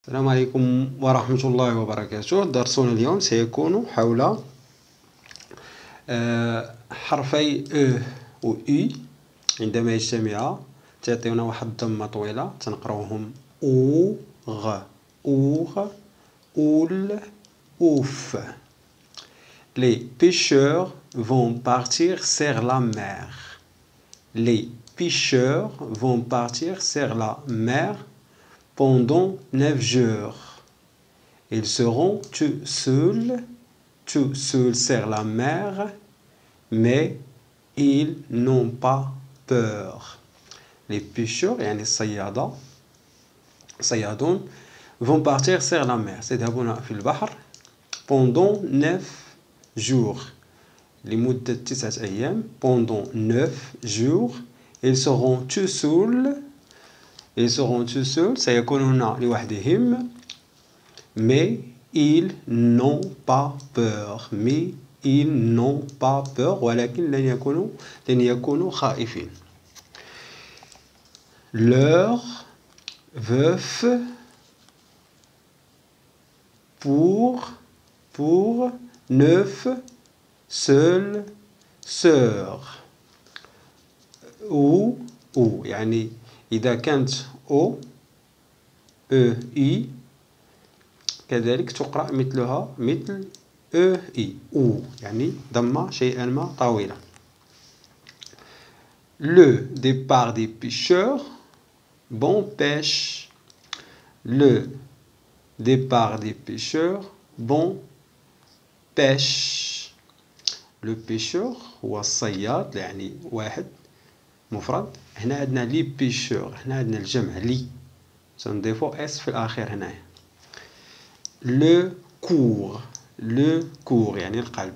السلام عليكم ورحمة الله وبركاته. درسنا اليوم سيكون حول حرفي أ و إي عندما يجتمعا تعطينا واحد الضمة طويلة تنقراوهم أوغ أوغ أول أوف. Les pêcheurs vont partir sur la mer. Les pêcheurs vont partir sur la mer pendant 9 jours. Ils seront tout seuls sur la mer, mais ils n'ont pas peur. Les pêcheurs, يعني الصيادون vont partir sur la mer. سيذهبون في البحر pendant 9 jours. لمدة 9 أيام. Pendant 9 jours. Ils seront tout seuls. سيكونون لوحدهم. Mais ils n'ont pas peur. ولكن لن يكونوا خائفين. Leur veuf pour 9 seules sœurs. ou يعني إذا كانت أو إي كذلك تقرأ مثلها مثل إي أو يعني ضمة شيئا ما طويلة. Le départ des pêcheurs, bon pêche. Le départ des pêcheurs, bon pêche. Le pêcheur هو الصياد يعني واحد مفرد. هنا عندنا لي بيشور، هنا عندنا الجمع لي تنضيفو اس في الاخير هنايا. لو كور يعني القلب.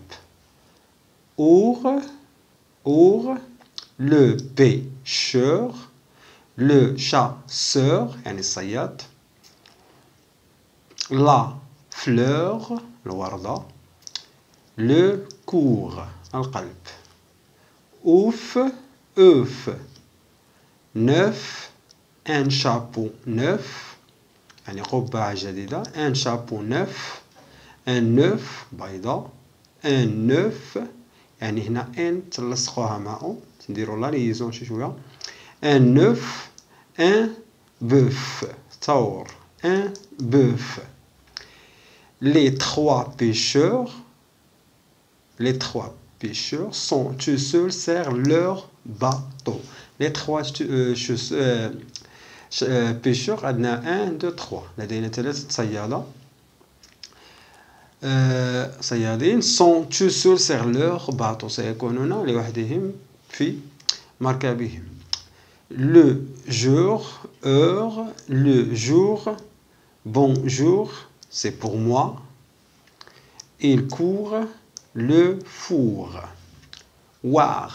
اور لو بيشور لو شاسور يعني الصياد. لا فلور الوردة. لو كور القلب. اوف neuf un chapeau neuf يعني قبعة جديدة. un chapeau neuf un neuf بيضة. un neuf يعني هنا ان تلصقوها مع او تنديروا لا ليزون شي شوية. un neuf un bœuf ثور. un bœuf. les trois pêcheurs sont tout seuls sur leur bateau. Les trois pêcheurs عندنا 1 2 3 لدينا 3 صيادين sont tout seuls sur leur bateau سيكونون لوحدهم في مركبهم. le jour bonjour c'est pour moi. il court le four. وار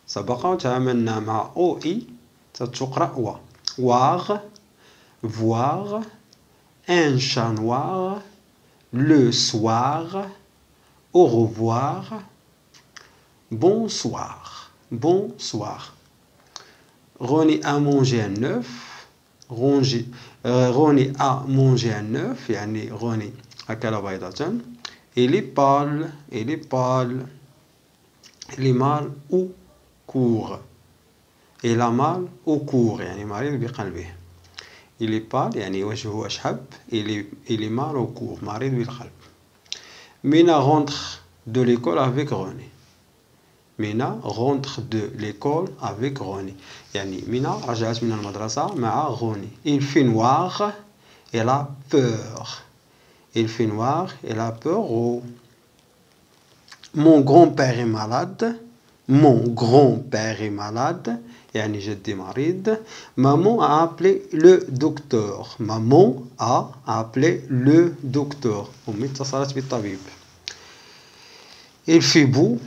سبق وتعاملنا مع او اي تتقرأ و. وار voir un chat noir. le soir au revoir. bonsoir. Ronnie a mangé un œuf. Ronnie a mangé un œuf يعني روني أكل بيضة. il est pâle il est mal au court. il a mal au court يعني مريض بقلبه. il est pâle يعني وجهه أشحب. il est mal au court مريض بالقلب. Mina rentre de l'école avec Ronnie. Mina rentre de l'école avec Ronnie يعني مينا رجعت من المدرسة مع روني. il fait noir elle a peur. il fait noir elle a peur. Mon grand-père est malade. يعني جدي مريض. Maman a appelé le docteur. أمي اتصلت بالطبيب. il fait beau.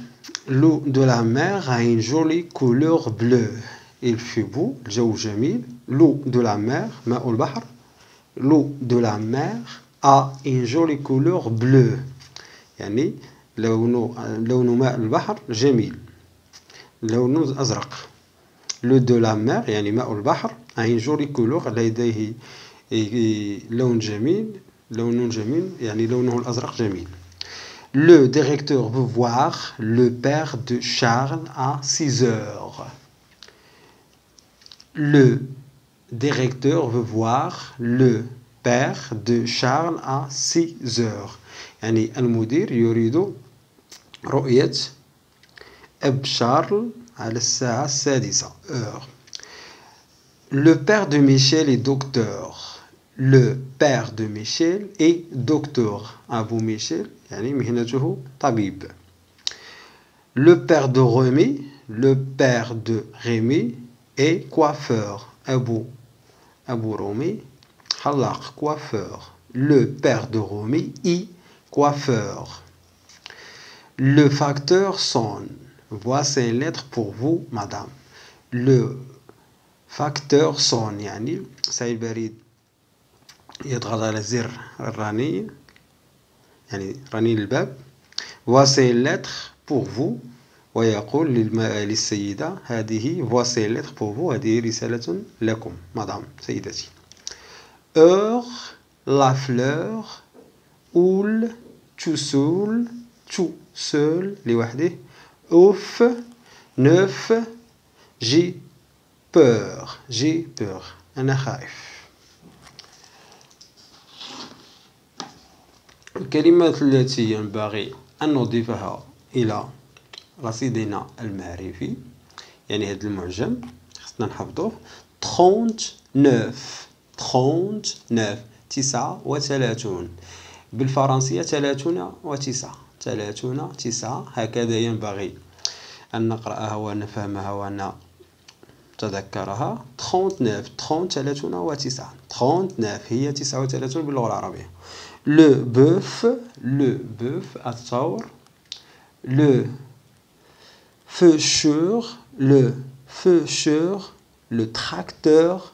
l'eau de la mer a une jolie couleur bleue. il fait beau الجو جميل. l'eau de la mer ماء البحر. l'eau de la mer a une jolie couleur bleue يعني لون ماء البحر جميل لونه أزرق. لو دو لا مير يعني ماء البحر. a une jolie couleur لديه لون جميل لون جميل يعني لونه الأزرق جميل. Le directeur veut voir le père de Charles à 6 heures. Le directeur veut voir le père de Charles à 6 heures. يعني المدير يريد رؤية أب شارل على الساعة 6 heure. Le père de Michel est docteur. Le père de Michel est docteur. أبو ميشيل يعني مهنته طبيب. Le père de Rémi est coiffeur. أبو رومي حلاق coiffeur. Le père de Romy est coiffeur. Le facteur sonne. Voici une lettre pour vous, madame. Le facteur sonne يعني ساعي البريد يضغط على زر الرنين يعني رنين الباب. Voici une lettre pour vous ويقول للسيدة هذه voici une lettre pour vous هذه رسالة لكم مدام سيدتي. Heure, la fleur, houle, tout seul لوحده. Ouf, neuf, j'ai peur أنا خائف. الكلمات التي ينبغي أن نضيفها إلى رصيدنا المعرفي يعني هذا المعجم خصنا نحفظوه. 39 39 بالفرنسية 39 هكذا ينبغي أن نقرأها ونفهمها ونتذكرها. 39 هي 39 باللغة العربية. Le bœuf الثور. Le faucheur le tracteur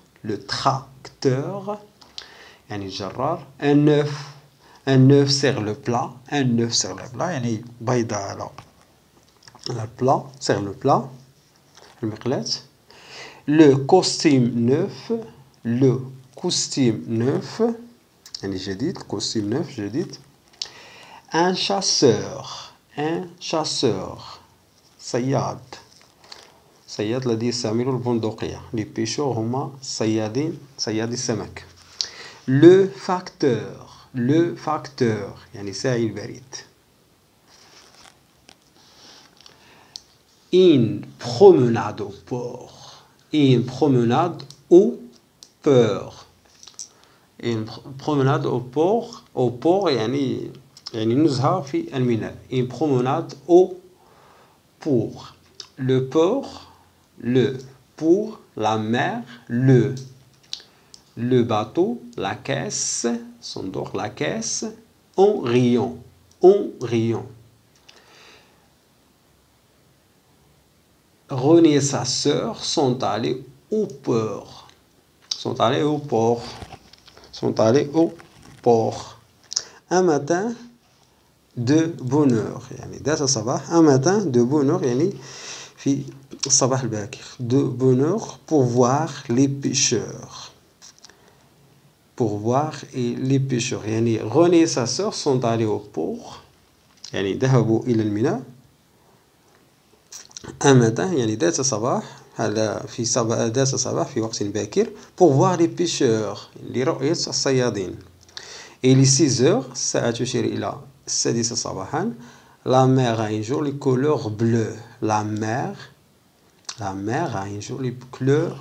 يعني الجرار. un œuf sur le plat يعني بيضة على البلا sur le plat المقلاة. le costume neuf يعني جديد costume neuf جديد. un chasseur صياد الذي يستعمل البندقية. les pêcheurs هما صيادي السمك. le facteur يعني ساعي البريد. une promenade au port une promenade au port يعني نزهة في الميناء. une promenade au port. le port la mer le bateau la caisse صندوق la caisse. en riant René et sa sœur sont allés au port. un matin de bonne heure يعني ذات الصباح. un matin de bonne heure يعني في الصباح الباكر. de bonne heure pour voir les pêcheurs. يعني René et sa sœur sont allés au port يعني ذهبوا إلى الميناء. un matin يعني ذات الصباح هذا في ذات الصباح في وقت باكر. pour voir les pêcheurs لرؤية الصيادين. et les 6 heures الساعة تشير إلى 6 صباحا. la mer a une jolie couleur bleue. la mer a une jolie couleur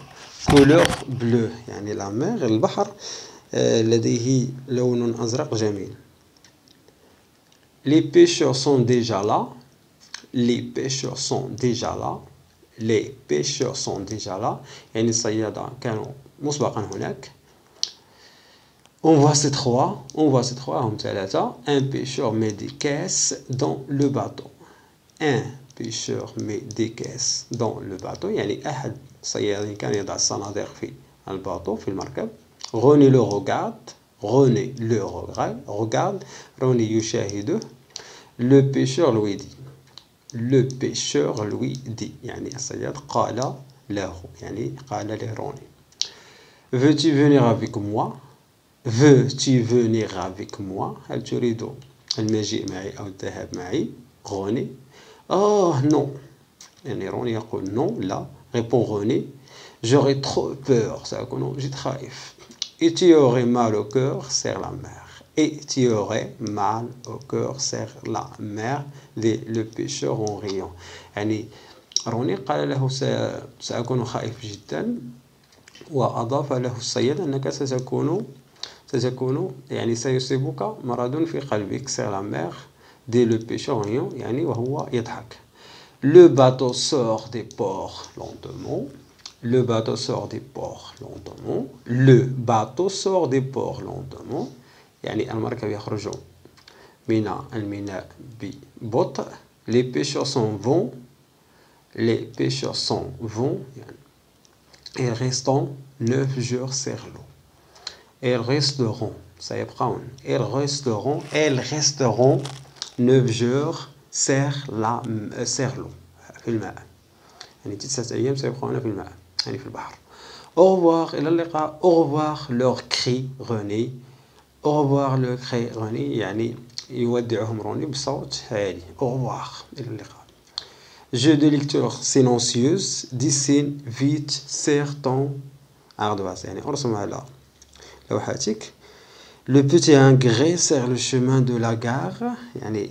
bleue يعني la mer البحر لديه لون أزرق جميل. les pêcheurs sont déjà là يعني الصيادة كانوا مسبقا هناك. on voit ces trois هم 3. un pêcheur met des caisses dans le bateau. يعني أحد الصيادين كان يضع الصناديق في الباطو في المركب. René le regarde. René يشاهده. le pêcheur lui dit يعني الصياد قال له يعني قال لروني. veux-tu venir avec moi veux-tu venir avec moi؟ هل تريد المجيء معي أو الذهاب معي؟ غوني non يعني روني يقول non لا. répond René j'aurais trop peur سأكون جد خايف. et tu aurais mal au cœur serre la mère. et tu aurais mal au cœur serre la mère dit le pêcheur en riant. يعني روني قال له سأكون خائف جدا وأضاف له الصياد أنك ستكون يعني سيصيبك مرض في قلبك serre la mère dit le pêcheur en riant يعني وهو يضحك. Le bateau sort des ports lentement. Le bateau sort des ports lentement. Le bateau sort des ports lentement. يعني المركب يخرج من الميناء ببطء. Les pêcheurs s'en vont. Les pêcheurs s'en vont. Ils resteront 9 jours sur l'eau. Ils resteront. سيبقون. Ils resteront 9 jours sur l'eau. في الماء. يعني 9 أيام سيبقون في الماء. يعني في البحر. Au revoir إلى اللقاء. Au revoir leur crie René. Au revoir leur crie René يعني يودعهم روني بصوت هادي. Au revoir إلى اللقاء. Jeu de lecture silencieuse. dessine vite sur ton ardoise يعني ارسم على لوحتك. Le petit Ingret sur le chemin de la gare يعني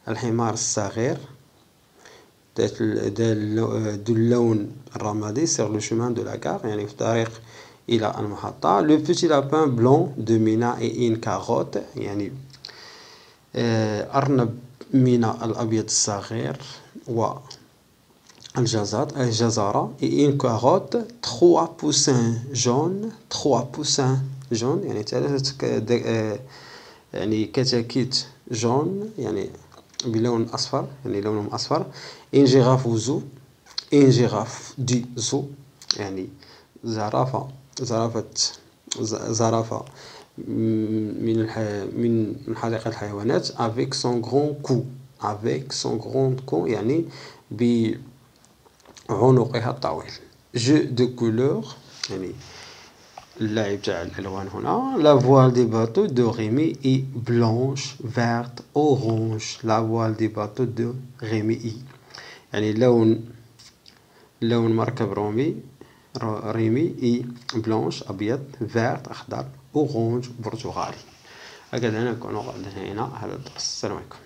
الحمار الصغير ذات اللون الرمادي sur le chemin de la gare يعني في الطريق إلى المحطة. Le petit lapin blanc de Mina et une carotte يعني أرنب مينا الأبيض الصغير والجزرة et une carotte 3 poussins jaunes يعني 3 يعني كتاكيت جون يعني بلون أصفر يعني لونهم أصفر. une girafe du zoo يعني زرافة من حديقة الحيوانات avec son grand cou يعني بعنقها الطويل. jeu de couleurs يعني اللعب تاع الألوان هنا. la voile des bateaux de Rémi est blanche verte orange. la voile des bateaux de Rémi يعني لون مركب ريمي اي بلانش أبيض فيرت أخضر أورانج برتقالي. هكذا نكون قد انتهينا هذا الدرس. السلام عليكم.